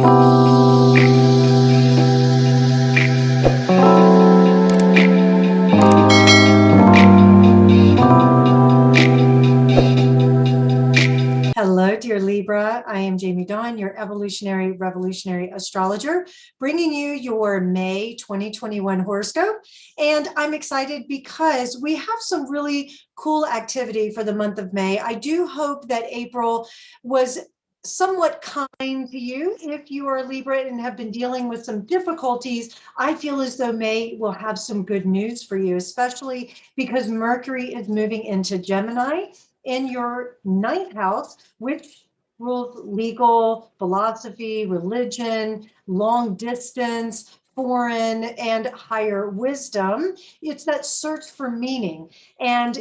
Hello, dear Libra. I am Jamie Dawn, your evolutionary revolutionary astrologer, bringing you your May 2021 horoscope. And I'm excited because we have some really cool activity for the month of May. I do hope that April was somewhat kind to you. If you are a Libra and have been dealing with some difficulties, I feel as though May will have some good news for you, especially because Mercury is moving into Gemini in your ninth house, which rules legal, philosophy, religion, long distance, foreign, and higher wisdom. It's that search for meaning. And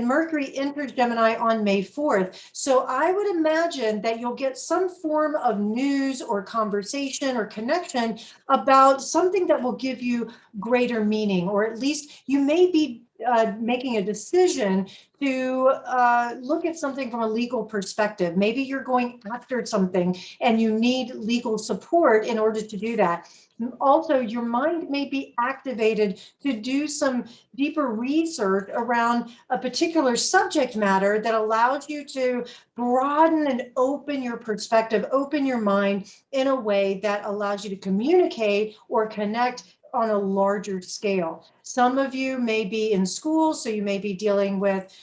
Mercury enters Gemini on May 4th. So I would imagine that you'll get some form of news or conversation or connection about something that will give you greater meaning, or at least you may be making a decision to look at something from a legal perspective. Maybe you're going after something and you need legal support in order to do that. Also, your mind may be activated to do some deeper research around a particular subject matter that allows you to broaden and open your perspective, open your mind in a way that allows you to communicate or connect on a larger scale. Some of you may be in school, so you may be dealing with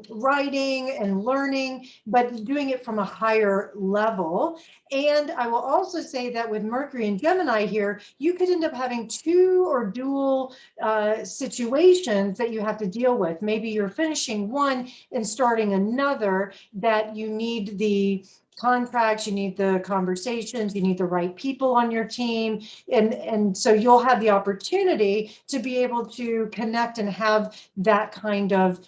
writing and learning, but doing it from a higher level. And I will also say that with Mercury and Gemini here, you could end up having two or dual situations that you have to deal with. Maybe you're finishing one and starting another that you need the contracts, you need the conversations, you need the right people on your team. And so you'll have the opportunity to be able to connect and have that kind of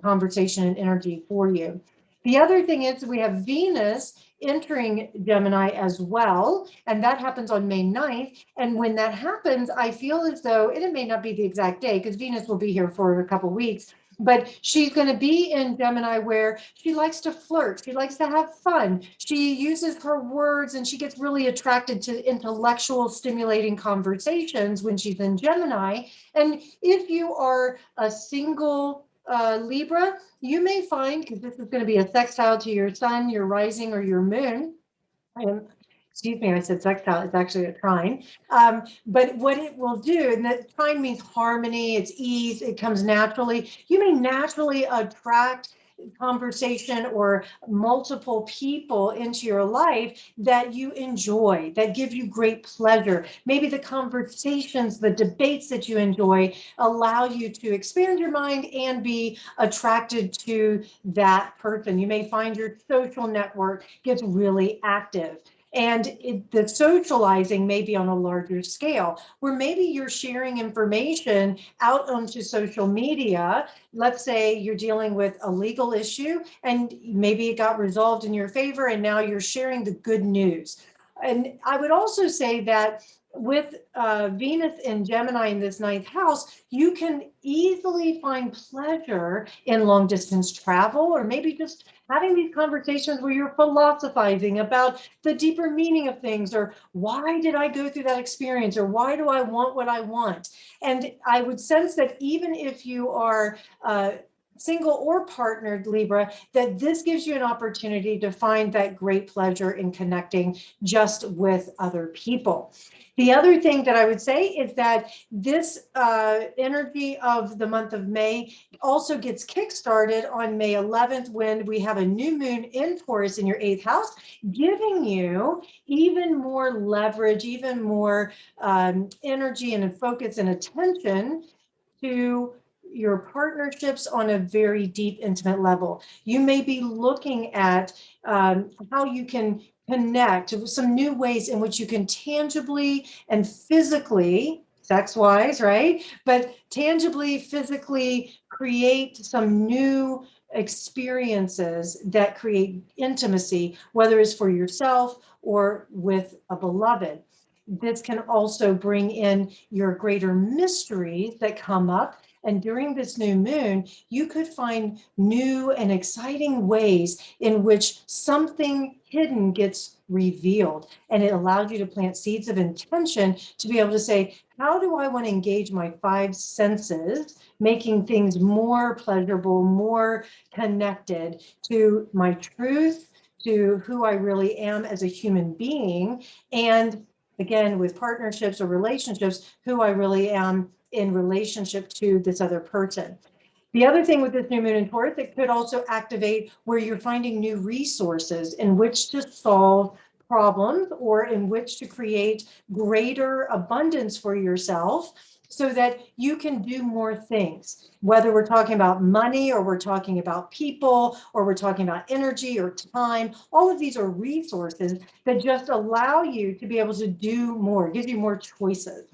conversation and energy for you. The other thing is we have Venus entering Gemini as well, and that happens on May 9th. And when that happens, I feel as though, and it may not be the exact day because Venus will be here for a couple of weeks, but she's going to be in Gemini where she likes to flirt. She likes to have fun. She uses her words and she gets really attracted to intellectual, stimulating conversations when she's in Gemini. And if you are a single Libra, you may find, because this is going to be a sextile to your sun, your rising, or your moon. Excuse me, I said sextile, it's actually a trine. But what it will do, and that trine means harmony, it's ease, it comes naturally. You may naturally attract conversation or multiple people into your life that you enjoy, that give you great pleasure. Maybe the conversations, the debates that you enjoy allow you to expand your mind and be attracted to that person. You may find your social network gets really active. And the socializing may be on a larger scale, where maybe you're sharing information out onto social media. Let's say you're dealing with a legal issue and maybe it got resolved in your favor and now you're sharing the good news. And I would also say that with Venus and Gemini in this ninth house, you can easily find pleasure in long distance travel, or maybe just having these conversations where you're philosophizing about the deeper meaning of things, or why did I go through that experience, or why do I want what I want? And I would sense that even if you are single or partnered Libra, that this gives you an opportunity to find that great pleasure in connecting just with other people. The other thing that I would say is that this energy of the month of May also gets kickstarted on May 11th when we have a new moon in Taurus in your eighth house, giving you even more leverage, even more energy and focus and attention to your partnerships on a very deep, intimate level. You may be looking at how you can connect with some new ways in which you can tangibly and physically, sex-wise, right? But tangibly, physically create some new experiences that create intimacy, whether it's for yourself or with a beloved. This can also bring in your greater mysteries that come up And during this new moon, you could find new and exciting ways in which something hidden gets revealed. And it allows you to plant seeds of intention to be able to say, how do I want to engage my five senses, making things more pleasurable, more connected to my truth, to who I really am as a human being, and again, with partnerships or relationships, who I really am in relationship to this other person. The other thing with this new moon in Taurus, it could also activate where you're finding new resources in which to solve problems or in which to create greater abundance for yourself so that you can do more things, whether we're talking about money or we're talking about people or we're talking about energy or time. All of these are resources that just allow you to be able to do more, gives you more choices.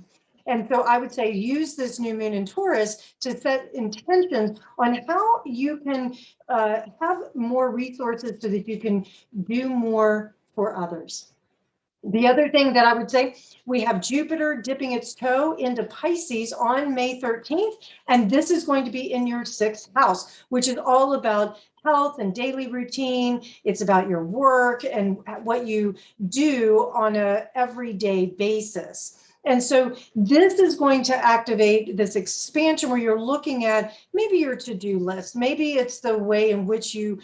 And so I would say use this new moon in Taurus to set intentions on how you can have more resources so that you can do more for others. The other thing that I would say, we have Jupiter dipping its toe into Pisces on May 13th, and this is going to be in your 6th house, which is all about health and daily routine. It's about your work and what you do on a everyday basis. And so this is going to activate this expansion where you're looking at maybe your to-do list. Maybe it's the way in which you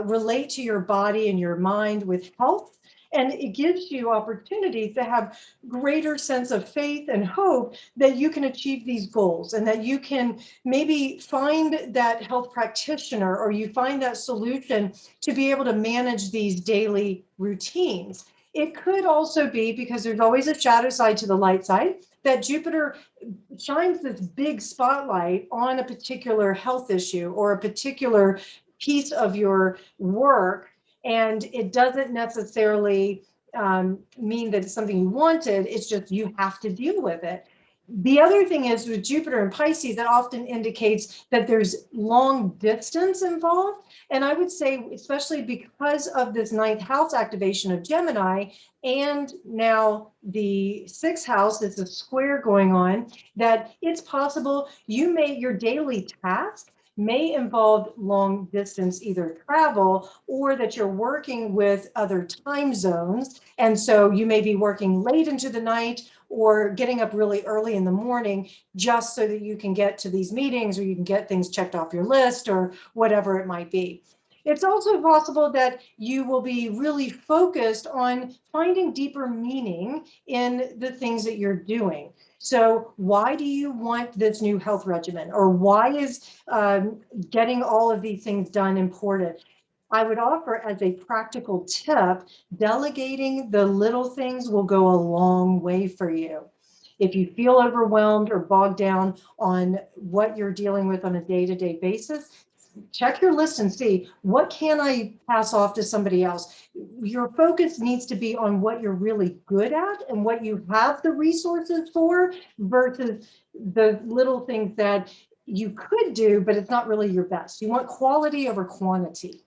relate to your body and your mind with health. And it gives you opportunities to have greater sense of faith and hope that you can achieve these goals and that you can maybe find that health practitioner or you find that solution to be able to manage these daily routines. It could also be, because there's always a shadow side to the light side, that Jupiter shines this big spotlight on a particular health issue or a particular piece of your work. And it doesn't necessarily mean that it's something you wanted. It's just you have to deal with it. The other thing is with Jupiter and Pisces, that often indicates that there's long distance involved. And I would say, especially because of this 9th house activation of Gemini, and now the 6th house, it's a square going on, that it's possible your daily task may involve long distance, either travel or that you're working with other time zones. And so you may be working late into the night or getting up really early in the morning just so that you can get to these meetings or you can get things checked off your list or whatever it might be. It's also possible that you will be really focused on finding deeper meaning in the things that you're doing. So why do you want this new health regimen? Or why is getting all of these things done important? I would offer as a practical tip, delegating the little things will go a long way for you. If you feel overwhelmed or bogged down on what you're dealing with on a day-to-day basis, check your list and see, what can I pass off to somebody else? Your focus needs to be on what you're really good at and what you have the resources for versus the little things that you could do, but it's not really your best. You want quality over quantity.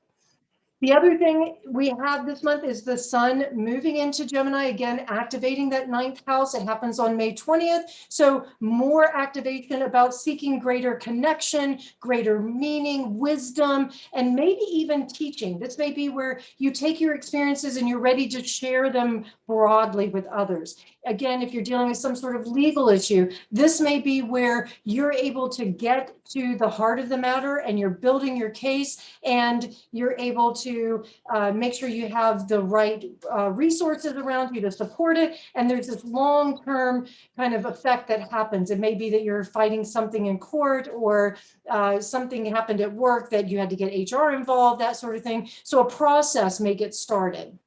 The other thing we have this month is the sun moving into Gemini, again, activating that 9th house. It happens on May 20th. So more activation about seeking greater connection, greater meaning, wisdom, and maybe even teaching. This may be where you take your experiences and you're ready to share them broadly with others. Again, if you're dealing with some sort of legal issue, this may be where you're able to get to the heart of the matter and you're building your case and you're able to make sure you have the right resources around you to support it. And there's this long-term kind of effect that happens. It may be that you're fighting something in court or something happened at work that you had to get HR involved, that sort of thing. So a process may get started.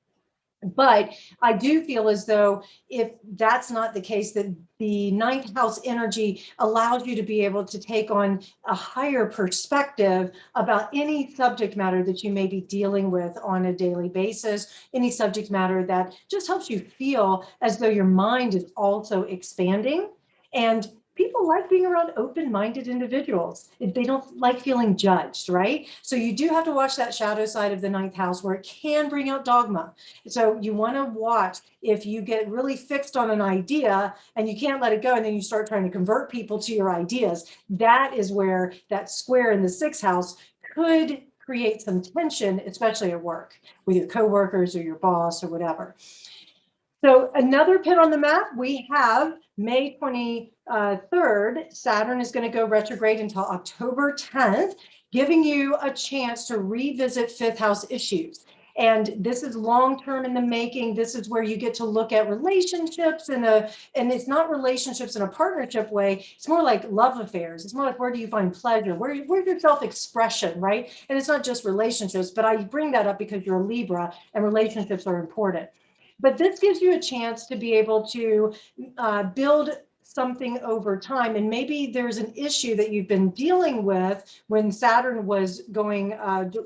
But I do feel as though if that's not the case, that the 9th house energy allows you to be able to take on a higher perspective about any subject matter that you may be dealing with on a daily basis, any subject matter that just helps you feel as though your mind is also expanding. And people like being around open-minded individuals. They don't like feeling judged, right? So you do have to watch that shadow side of the ninth house where it can bring out dogma. So you want to watch if you get really fixed on an idea and you can't let it go, and then you start trying to convert people to your ideas. That is where that square in the sixth house could create some tension, especially at work with your coworkers or your boss or whatever. So another pin on the map, we have May 23rd. Saturn is going to go retrograde until October 10th, giving you a chance to revisit fifth house issues. And this is long-term in the making. This is where you get to look at relationships and it's not relationships in a partnership way. It's more like love affairs. It's more like, where do you find pleasure? Where's your self-expression, right? And it's not just relationships, but I bring that up because you're a Libra and relationships are important. But this gives you a chance to be able to build something over time. And maybe there's an issue that you've been dealing with when Saturn was going,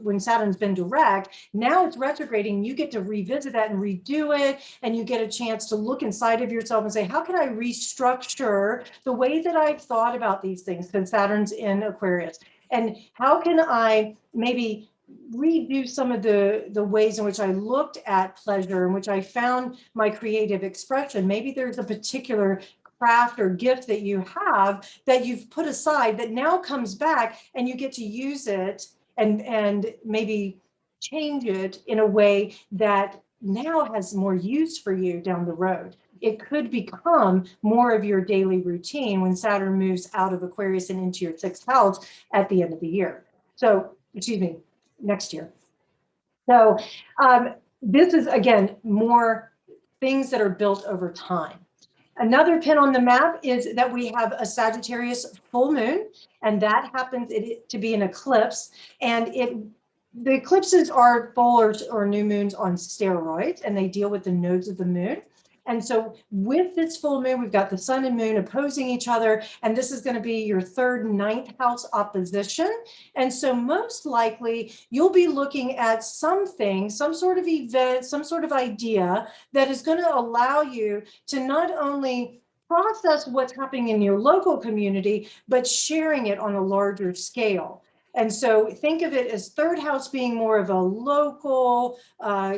when Saturn's been direct. Now it's retrograding. You get to revisit that and redo it. And you get a chance to look inside of yourself and say, how can I restructure the way that I've thought about these things? Because Saturn's in Aquarius. And how can I maybe redo some of the ways in which I looked at pleasure, in which I found my creative expression? Maybe there's a particular craft or gift that you have that you've put aside that now comes back, and you get to use it and maybe change it in a way that now has more use for you down the road. It could become more of your daily routine when Saturn moves out of Aquarius and into your sixth house at the end of the year. So, excuse me, next year. So this is, again, more things that are built over time. Another pin on the map is that we have a Sagittarius full moon, and that happens to be an eclipse. And the eclipses are full or new moons on steroids, and they deal with the nodes of the moon. And so with this full moon, we've got the sun and moon opposing each other, and this is going to be your third ninth house opposition. And so most likely you'll be looking at something, some sort of event, some sort of idea that is going to allow you to not only process what's happening in your local community, but sharing it on a larger scale. And so think of it as third house being more of a local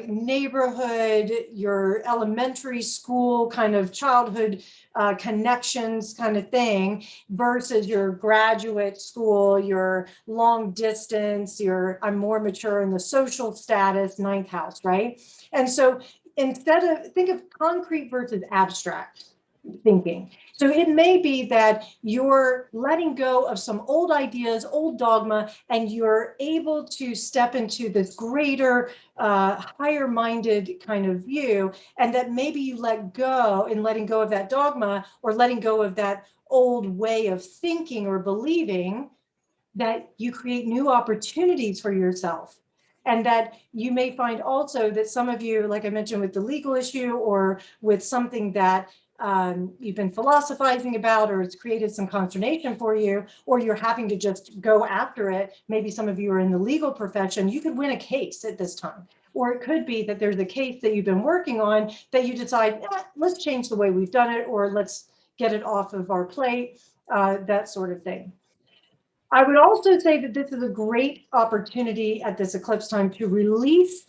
neighborhood, your elementary school kind of childhood connections kind of thing, versus your graduate school, your long distance, I'm more mature in the social status, ninth house, right? And so think of concrete versus abstract thinking. So it may be that you're letting go of some old ideas, old dogma, and you're able to step into this greater, higher-minded kind of view, and that maybe you let go in letting go of that dogma or letting go of that old way of thinking or believing, that you create new opportunities for yourself. And that you may find also that some of you, like I mentioned with the legal issue or with something that you've been philosophizing about, or it's created some consternation for you, or you're having to just go after it. Maybe some of you are in the legal profession. You could win a case at this time. Or it could be that there's a case that you've been working on that you decide, let's change the way we've done it, or let's get it off of our plate, that sort of thing. I would also say that this is a great opportunity at this eclipse time to release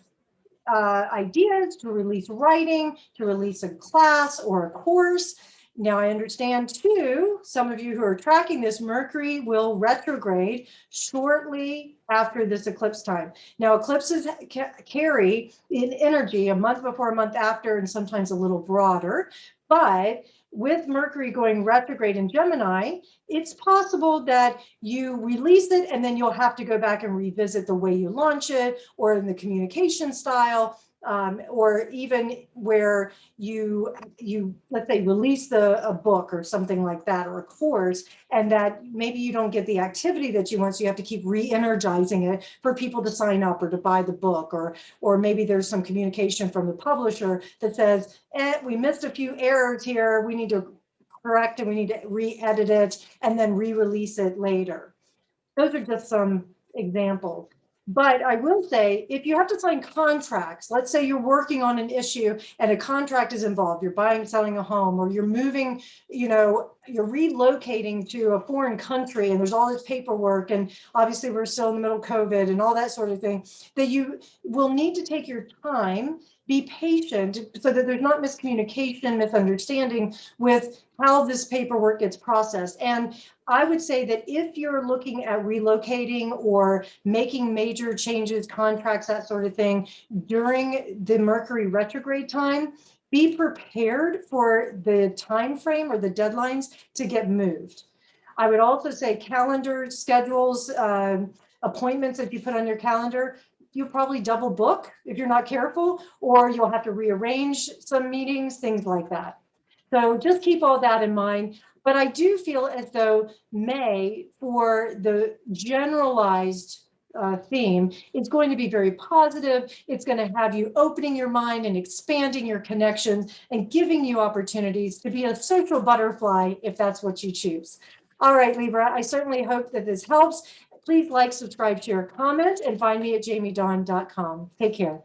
ideas, to release writing, to release a class or a course. Now, I understand too, some of you who are tracking this, Mercury will retrograde shortly after this eclipse time. Now, eclipses carry in energy a month before, a month after, and sometimes a little broader. But with Mercury going retrograde in Gemini, it's possible that you release it and then you'll have to go back and revisit the way you launch it, or in the communication style, or even where you let's say release a book or something like that, or a course, and that maybe you don't get the activity that you want, so you have to keep re-energizing it for people to sign up or to buy the book, or maybe there's some communication from the publisher that says, we missed a few errors here, we need to correct it, we need to re-edit it and then re-release it later. Those are just some examples. But I will say, if you have to sign contracts, let's say you're working on an issue and a contract is involved, you're buying, selling a home, or you're moving, you're relocating to a foreign country and there's all this paperwork, and obviously we're still in the middle of COVID and all that sort of thing, that you will need to take your time, be patient, so that there's not miscommunication, misunderstanding with how this paperwork gets processed. And I would say that if you're looking at relocating or making major changes, contracts, that sort of thing, during the Mercury retrograde time, be prepared for the time frame or the deadlines to get moved. I would also say calendar schedules, appointments that you put on your calendar, you'll probably double book if you're not careful, or you'll have to rearrange some meetings, things like that. So just keep all that in mind. But I do feel as though May, for the generalized theme, is going to be very positive. It's going to have you opening your mind and expanding your connections and giving you opportunities to be a social butterfly if that's what you choose. All right, Libra, I certainly hope that this helps. Please like, subscribe, share, comment, and find me at jamiedawn.com. Take care.